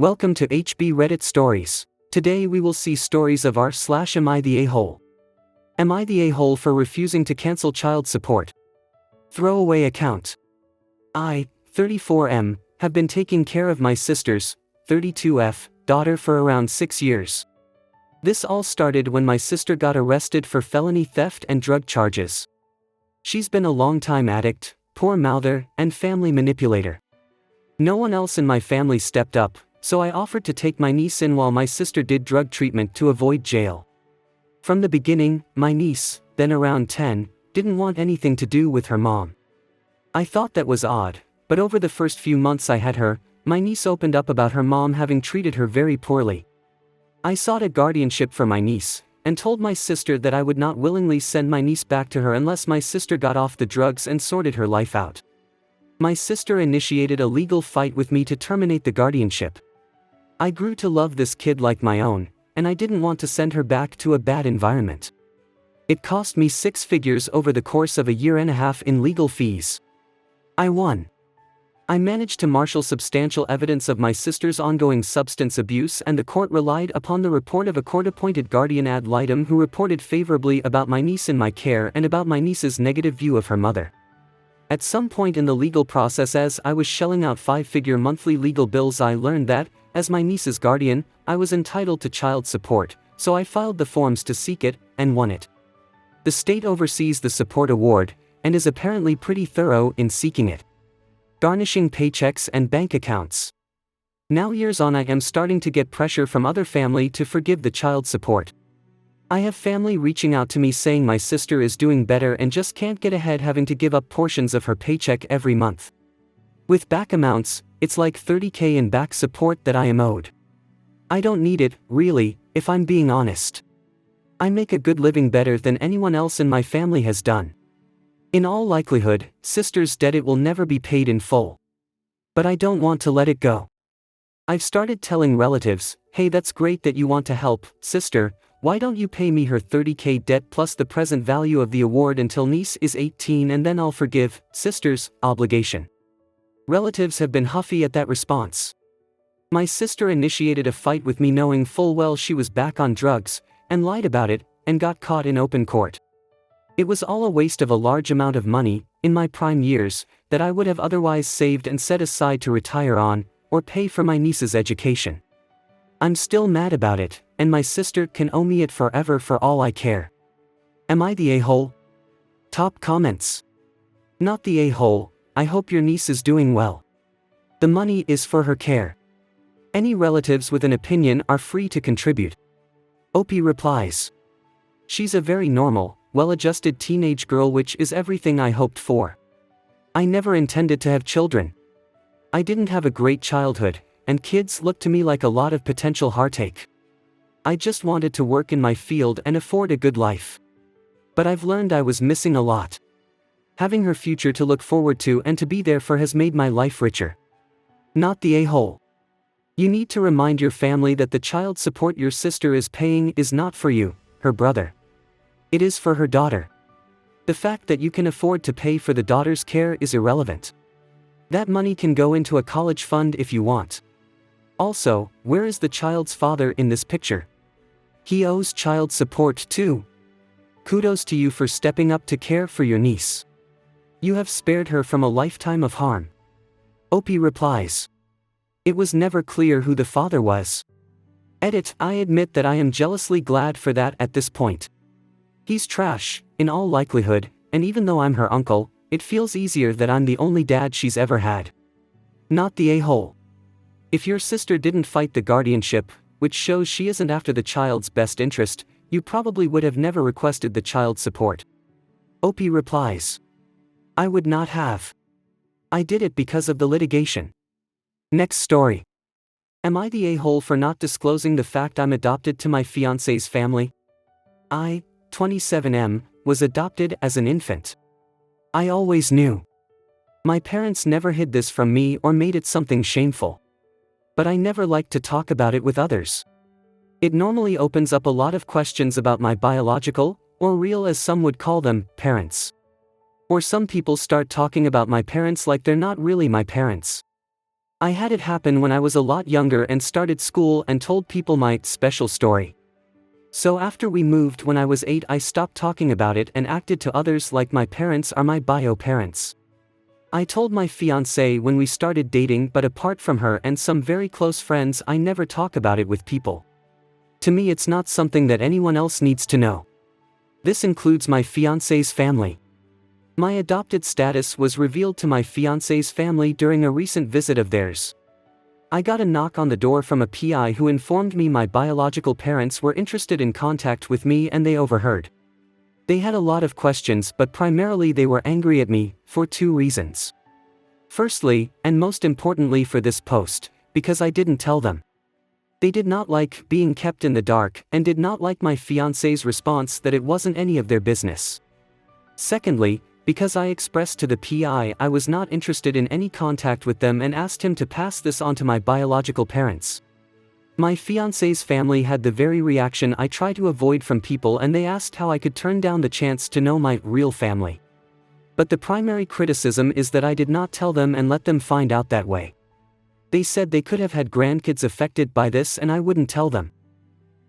Welcome to HB Reddit Stories. Today we will see stories of r/am I the a-hole? Am I the a-hole for refusing to cancel child support? Throwaway account. I, 34M, have been taking care of my sister's, 32F, daughter for around 6 years. This all started when my sister got arrested for felony theft and drug charges. She's been a long-time addict, poor mouther, and family manipulator. No one else in my family stepped up, so I offered to take my niece in while my sister did drug treatment to avoid jail. From the beginning, my niece, then around 10, didn't want anything to do with her mom. I thought that was odd, but over the first few months I had her, my niece opened up about her mom having treated her very poorly. I sought a guardianship for my niece, and told my sister that I would not willingly send my niece back to her unless my sister got off the drugs and sorted her life out. My sister initiated a legal fight with me to terminate the guardianship. I grew to love this kid like my own, and I didn't want to send her back to a bad environment. It cost me 6 figures over the course of a year and a half in legal fees. I won. I managed to marshal substantial evidence of my sister's ongoing substance abuse, and the court relied upon the report of a court-appointed guardian ad litem who reported favorably about my niece in my care and about my niece's negative view of her mother. At some point in the legal process, as I was shelling out 5-figure monthly legal bills, I learned that, as my niece's guardian, I was entitled to child support, so I filed the forms to seek it, and won it. The state oversees the support award, and is apparently pretty thorough in seeking it. Garnishing paychecks and bank accounts. Now years on, I am starting to get pressure from other family to forgive the child support. I have family reaching out to me saying my sister is doing better and just can't get ahead, having to give up portions of her paycheck every month. With back amounts, it's like $30,000 in back support that I am owed. I don't need it, really, if I'm being honest. I make a good living, better than anyone else in my family has done. In all likelihood, sister's debt, it will never be paid in full. But I don't want to let it go. I've started telling relatives, hey, that's great that you want to help, sister, why don't you pay me her $30,000 debt plus the present value of the award until niece is 18, and then I'll forgive sister's obligation. Relatives have been huffy at that response. My sister initiated a fight with me knowing full well she was back on drugs, and lied about it, and got caught in open court. It was all a waste of a large amount of money, in my prime years, that I would have otherwise saved and set aside to retire on, or pay for my niece's education. I'm still mad about it, and my sister can owe me it forever for all I care. Am I the a-hole? Top comments. Not the a-hole. I hope your niece is doing well. The money is for her care. Any relatives with an opinion are free to contribute. Opie replies. She's a very normal, well-adjusted teenage girl, which is everything I hoped for. I never intended to have children. I didn't have a great childhood, and kids looked to me like a lot of potential heartache. I just wanted to work in my field and afford a good life. But I've learned I was missing a lot. Having her future to look forward to and to be there for has made my life richer. Not the a-hole. You need to remind your family that the child support your sister is paying is not for you, her brother. It is for her daughter. The fact that you can afford to pay for the daughter's care is irrelevant. That money can go into a college fund if you want. Also, where is the child's father in this picture? He owes child support too. Kudos to you for stepping up to care for your niece. You have spared her from a lifetime of harm. Opie replies. It was never clear who the father was. Edit. I admit that I am jealously glad for that at this point. He's trash, in all likelihood, and even though I'm her uncle, it feels easier that I'm the only dad she's ever had. Not the a-hole. If your sister didn't fight the guardianship, which shows she isn't after the child's best interest, you probably would have never requested the child support. Opie replies. I would not have. I did it because of the litigation. Next story. Am I the a-hole for not disclosing the fact I'm adopted to my fiancé's family? I, 27M, was adopted as an infant. I always knew. My parents never hid this from me or made it something shameful. But I never liked to talk about it with others. It normally opens up a lot of questions about my biological, or real as some would call them, parents. Or some people start talking about my parents like they're not really my parents. I had it happen when I was a lot younger and started school and told people my special story. So after we moved when I was 8, I stopped talking about it and acted to others like my parents are my bio parents. I told my fiancée when we started dating, but apart from her and some very close friends, I never talk about it with people. To me, it's not something that anyone else needs to know. This includes my fiancé's family. My adopted status was revealed to my fiancé's family during a recent visit of theirs. I got a knock on the door from a PI who informed me my biological parents were interested in contact with me and they overheard. They had a lot of questions, but primarily they were angry at me, for 2 reasons. Firstly, and most importantly for this post, because I didn't tell them. They did not like being kept in the dark and did not like my fiancé's response that it wasn't any of their business. Secondly, because I expressed to the PI I was not interested in any contact with them and asked him to pass this on to my biological parents. My fiancé's family had the very reaction I try to avoid from people, and they asked how I could turn down the chance to know my real family. But the primary criticism is that I did not tell them and let them find out that way. They said they could have had grandkids affected by this and I wouldn't tell them.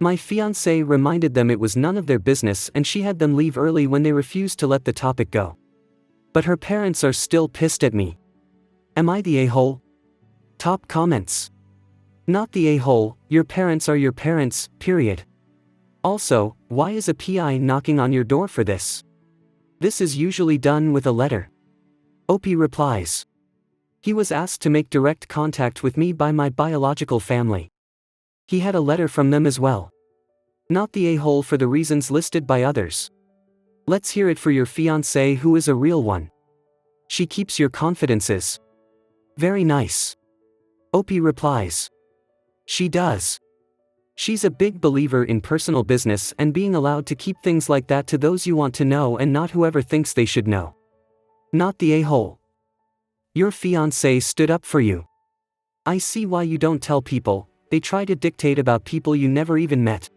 My fiancée reminded them it was none of their business and she had them leave early when they refused to let the topic go. But her parents are still pissed at me. Am I the a-hole? Top comments. Not the a-hole, your parents are your parents, period. Also, why is a PI knocking on your door for this? This is usually done with a letter. Opie replies. He was asked to make direct contact with me by my biological family. He had a letter from them as well. Not the a-hole for the reasons listed by others. Let's hear it for your fiancée, who is a real one. She keeps your confidences. Very nice. Opie replies. She does. She's a big believer in personal business and being allowed to keep things like that to those you want to know and not whoever thinks they should know. Not the a-hole. Your fiancé stood up for you. I see why you don't tell people. They try to dictate about people you never even met.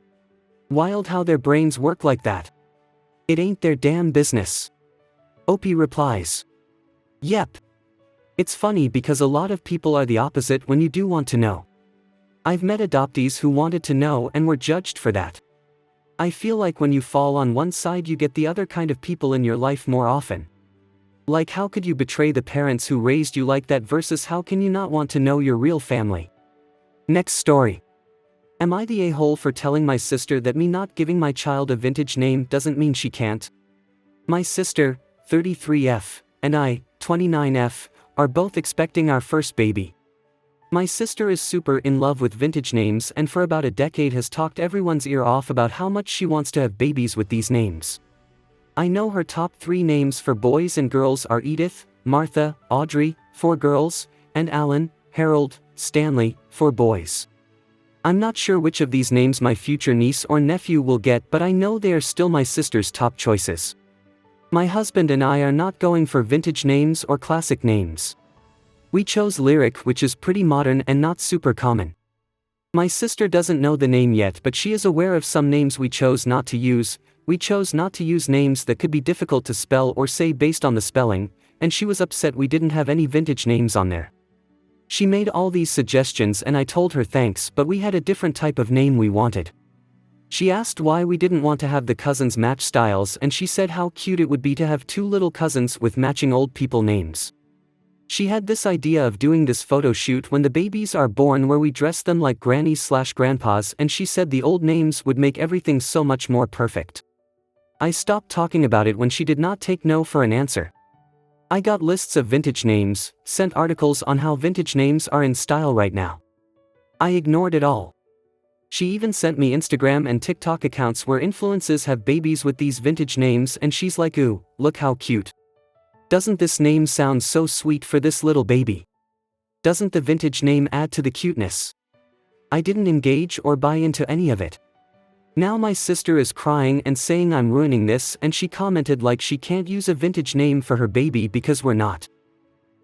Wild how their brains work like that. It ain't their damn business. Opie replies. Yep. It's funny because a lot of people are the opposite when you do want to know. I've met adoptees who wanted to know and were judged for that. I feel like when you fall on one side you get the other kind of people in your life more often. Like, how could you betray the parents who raised you like that versus how can you not want to know your real family? Next story. Am I the a-hole for telling my sister that me not giving my child a vintage name doesn't mean she can't? My sister, 33F, and I, 29F, are both expecting our first baby. My sister is super in love with vintage names and for about a decade has talked everyone's ear off about how much she wants to have babies with these names. I know her top 3 names for boys and girls are Edith, Martha, Audrey, for girls, and Alan, Harold, Stanley, for boys. I'm not sure which of these names my future niece or nephew will get, but I know they are still my sister's top choices. My husband and I are not going for vintage names or classic names. We chose Lyric, which is pretty modern and not super common. My sister doesn't know the name yet, but she is aware of some names we chose not to use. We chose not to use names that could be difficult to spell or say based on the spelling, and she was upset we didn't have any vintage names on there. She made all these suggestions and I told her thanks, but we had a different type of name we wanted. She asked why we didn't want to have the cousins match styles, and she said how cute it would be to have 2 little cousins with matching old people names. She had this idea of doing this photo shoot when the babies are born where we dress them like grannies/grandpas, and she said the old names would make everything so much more perfect. I stopped talking about it when she did not take no for an answer. I got lists of vintage names, sent articles on how vintage names are in style right now. I ignored it all. She even sent me Instagram and TikTok accounts where influencers have babies with these vintage names, and she's like, ooh, look how cute. Doesn't this name sound so sweet for this little baby? Doesn't the vintage name add to the cuteness? I didn't engage or buy into any of it. Now my sister is crying and saying I'm ruining this, and she commented like she can't use a vintage name for her baby because we're not.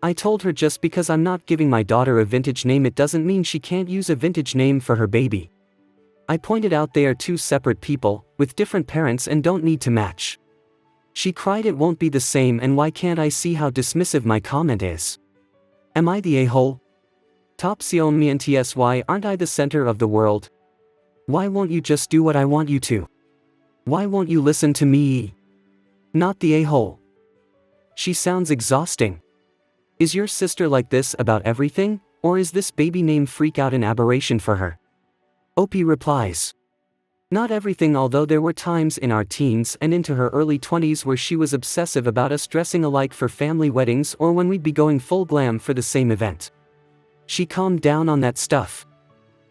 I told her just because I'm not giving my daughter a vintage name it doesn't mean she can't use a vintage name for her baby. I pointed out they are 2 separate people, with different parents and don't need to match. She cried it won't be the same, and why can't I see how dismissive my comment is? Am I the a-hole? Top Xiaomiantsy, aren't I the center of the world? Why won't you just do what I want you to? Why won't you listen to me? Not the a-hole. She sounds exhausting. Is your sister like this about everything, or is this baby name freak out an aberration for her? OP replies. Not everything, although there were times in our teens and into her early 20s where she was obsessive about us dressing alike for family weddings or when we'd be going full glam for the same event. She calmed down on that stuff.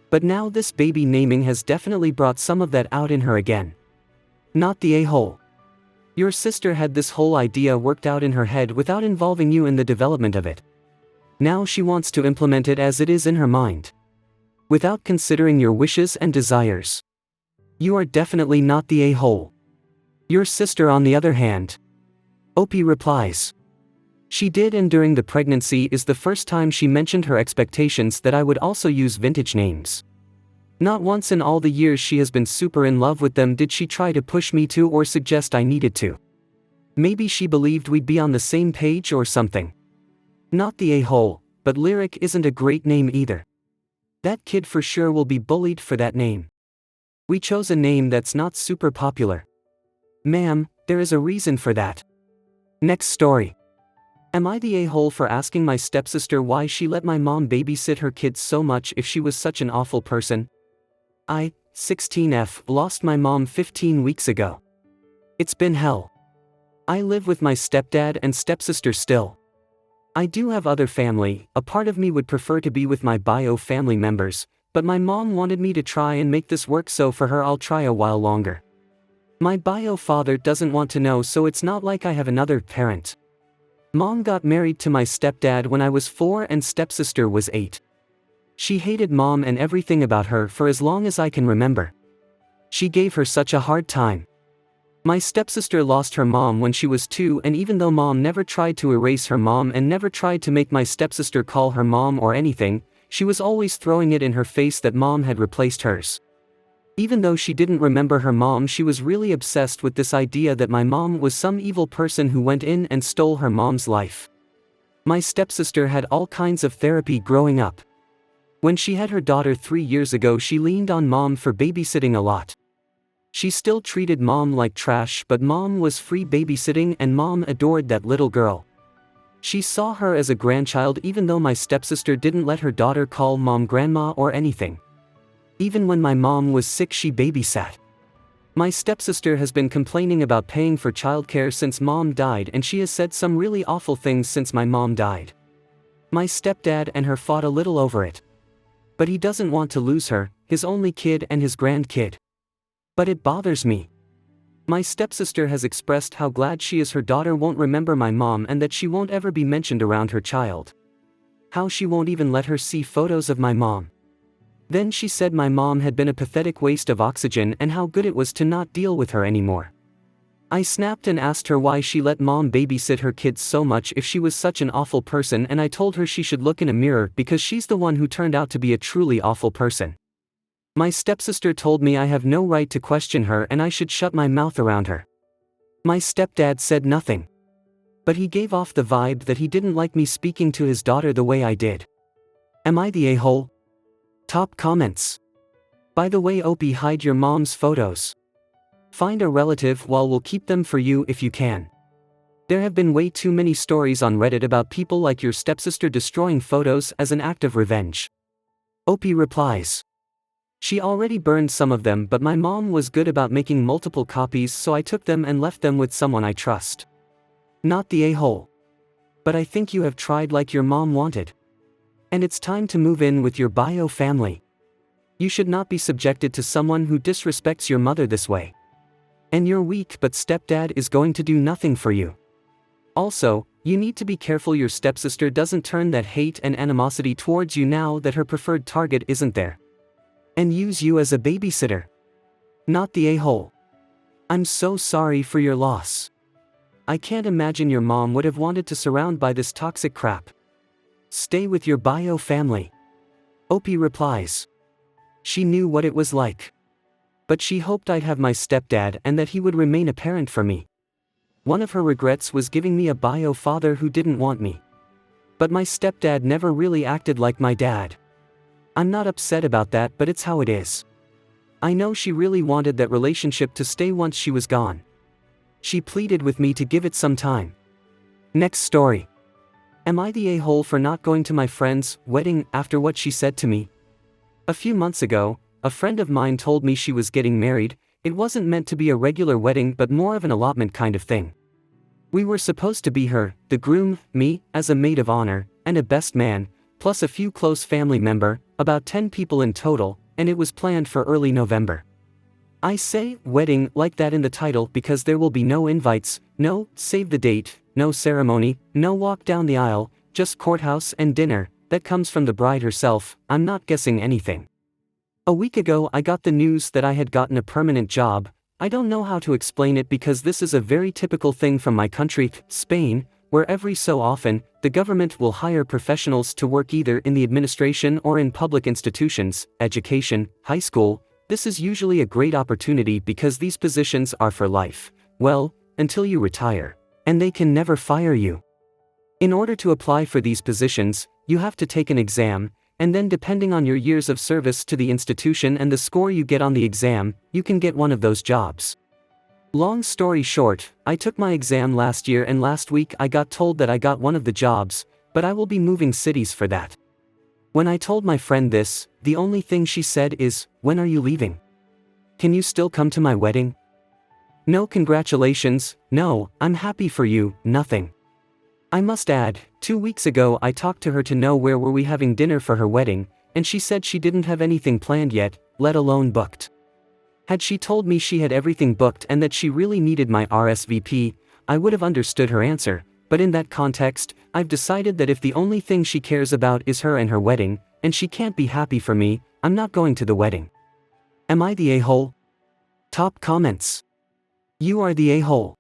But now this baby naming has definitely brought some of that out in her again. Not the a-hole. Your sister had this whole idea worked out in her head without involving you in the development of it. Now she wants to implement it as it is in her mind, without considering your wishes and desires. You are definitely not the a-hole. Your sister, on the other hand. OP replies. She did, and during the pregnancy is the first time she mentioned her expectations that I would also use vintage names. Not once in all the years she has been super in love with them did she try to push me to or suggest I needed to. Maybe she believed we'd be on the same page or something. Not the a-hole, but Lyric isn't a great name either. That kid for sure will be bullied for that name. We chose a name that's not super popular. Ma'am, there is a reason for that. Next story. Am I the a-hole for asking my stepsister why she let my mom babysit her kids so much if she was such an awful person? I, 16F, lost my mom 15 weeks ago. It's been hell. I live with my stepdad and stepsister still. I do have other family. A part of me would prefer to be with my bio family members, but my mom wanted me to try and make this work, so for her I'll try a while longer. My bio father doesn't want to know, so it's not like I have another parent. Mom got married to my stepdad when I was 4 and stepsister was 8. She hated mom and everything about her for as long as I can remember. She gave her such a hard time. My stepsister lost her mom when she was 2, and even though mom never tried to erase her mom and never tried to make my stepsister call her mom or anything, she was always throwing it in her face that mom had replaced hers. Even though she didn't remember her mom, she was really obsessed with this idea that my mom was some evil person who went in and stole her mom's life. My stepsister had all kinds of therapy growing up. When she had her daughter 3 years ago, she leaned on mom for babysitting a lot. She still treated mom like trash, but mom was free babysitting and mom adored that little girl. She saw her as a grandchild, even though my stepsister didn't let her daughter call mom grandma or anything. Even when my mom was sick, she babysat. My stepsister has been complaining about paying for childcare since mom died, and she has said some really awful things since my mom died. My stepdad and her fought a little over it. But he doesn't want to lose her, his only kid and his grandkid. But it bothers me. My stepsister has expressed how glad she is her daughter won't remember my mom and that she won't ever be mentioned around her child. How she won't even let her see photos of my mom. Then she said my mom had been a pathetic waste of oxygen and how good it was to not deal with her anymore. I snapped and asked her why she let mom babysit her kids so much if she was such an awful person, and I told her she should look in a mirror because she's the one who turned out to be a truly awful person. My stepsister told me I have no right to question her and I should shut my mouth around her. My stepdad said nothing. But he gave off the vibe that he didn't like me speaking to his daughter the way I did. Am I the a-hole? Top comments. By the way, OP, hide your mom's photos. Find a relative, while we'll keep them for you if you can. There have been way too many stories on Reddit about people like your stepsister destroying photos as an act of revenge. OP replies. She already burned some of them, but my mom was good about making multiple copies, so I took them and left them with someone I trust. Not the a-hole. But I think you have tried like your mom wanted. And it's time to move in with your bio family. You should not be subjected to someone who disrespects your mother this way. And you're weak, but stepdad is going to do nothing for you. Also, you need to be careful your stepsister doesn't turn that hate and animosity towards you now that her preferred target isn't there. And use you as a babysitter. Not the a-hole. I'm so sorry for your loss. I can't imagine your mom would have wanted to surround by this toxic crap. Stay with your bio family. OP replies. She knew what it was like. But she hoped I'd have my stepdad and that he would remain a parent for me. One of her regrets was giving me a bio father who didn't want me. But my stepdad never really acted like my dad. I'm not upset about that, but it's how it is. I know she really wanted that relationship to stay once she was gone. She pleaded with me to give it some time. Next story. Am I the a-hole for not going to my friend's wedding after what she said to me? A few months ago, a friend of mine told me she was getting married. It wasn't meant to be a regular wedding but more of an allotment kind of thing. We were supposed to be her, the groom, me, as a maid of honor, and a best man, plus a few close family member, about 10 people in total, and it was planned for early November. I say wedding like that in the title because there will be no invites, no save the date, no ceremony, no walk down the aisle, just courthouse and dinner. That comes from the bride herself. I'm not guessing anything. A week ago I got the news that I had gotten a permanent job. I don't know how to explain it because this is a very typical thing from my country, Spain, where every so often, the government will hire professionals to work either in the administration or in public institutions, education, high school. This is usually a great opportunity because these positions are for life, well, until you retire, and they can never fire you. In order to apply for these positions, you have to take an exam, and then depending on your years of service to the institution and the score you get on the exam, you can get one of those jobs. Long story short, I took my exam last year and last week I got told that I got one of the jobs, but I will be moving cities for that. When I told my friend this, the only thing she said is, "When are you leaving? Can you still come to my wedding?" No congratulations, no, I'm happy for you, nothing. I must add, 2 weeks ago I talked to her to know where were we having dinner for her wedding, and she said she didn't have anything planned yet, let alone booked. Had she told me she had everything booked and that she really needed my RSVP, I would have understood her answer, but in that context, I've decided that if the only thing she cares about is her and her wedding, and she can't be happy for me, I'm not going to the wedding. Am I the a-hole? Top comments. You are the a-hole.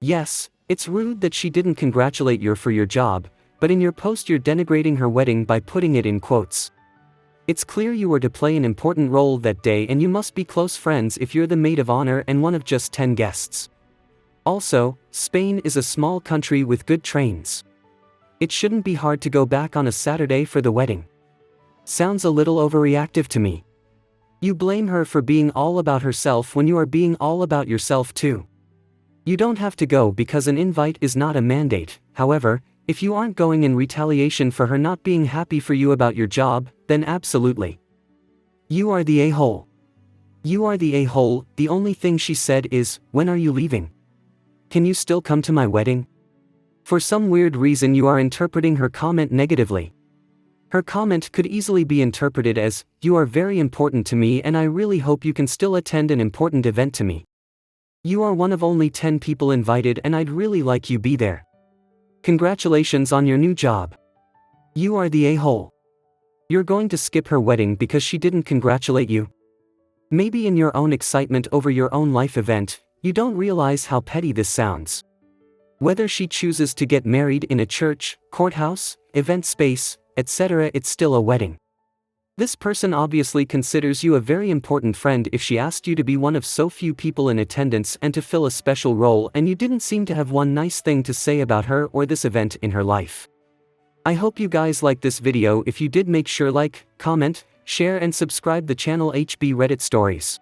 Yes, it's rude that she didn't congratulate you for your job, but in your post you're denigrating her wedding by putting it in quotes. It's clear you were to play an important role that day and you must be close friends if you're the maid of honor and one of just 10 guests. Also, Spain is a small country with good trains. It shouldn't be hard to go back on a Saturday for the wedding. Sounds a little overreactive to me. You blame her for being all about herself when you are being all about yourself too. You don't have to go because an invite is not a mandate. However, if you aren't going in retaliation for her not being happy for you about your job, then absolutely. You are the a-hole. You are the a-hole. The only thing she said is, "When are you leaving? Can you still come to my wedding?" For some weird reason you are interpreting her comment negatively. Her comment could easily be interpreted as, "You are very important to me and I really hope you can still attend an important event to me. You are one of only 10 people invited and I'd really like you be there. Congratulations on your new job." You are the a-hole. You're going to skip her wedding because she didn't congratulate you? Maybe in your own excitement over your own life event, you don't realize how petty this sounds. Whether she chooses to get married in a church, courthouse, event space, etc., it's still a wedding. This person obviously considers you a very important friend if she asked you to be one of so few people in attendance and to fill a special role and you didn't seem to have one nice thing to say about her or this event in her life. I hope you guys liked this video. If you did, make sure like, comment, share and subscribe the channel HB Reddit Stories.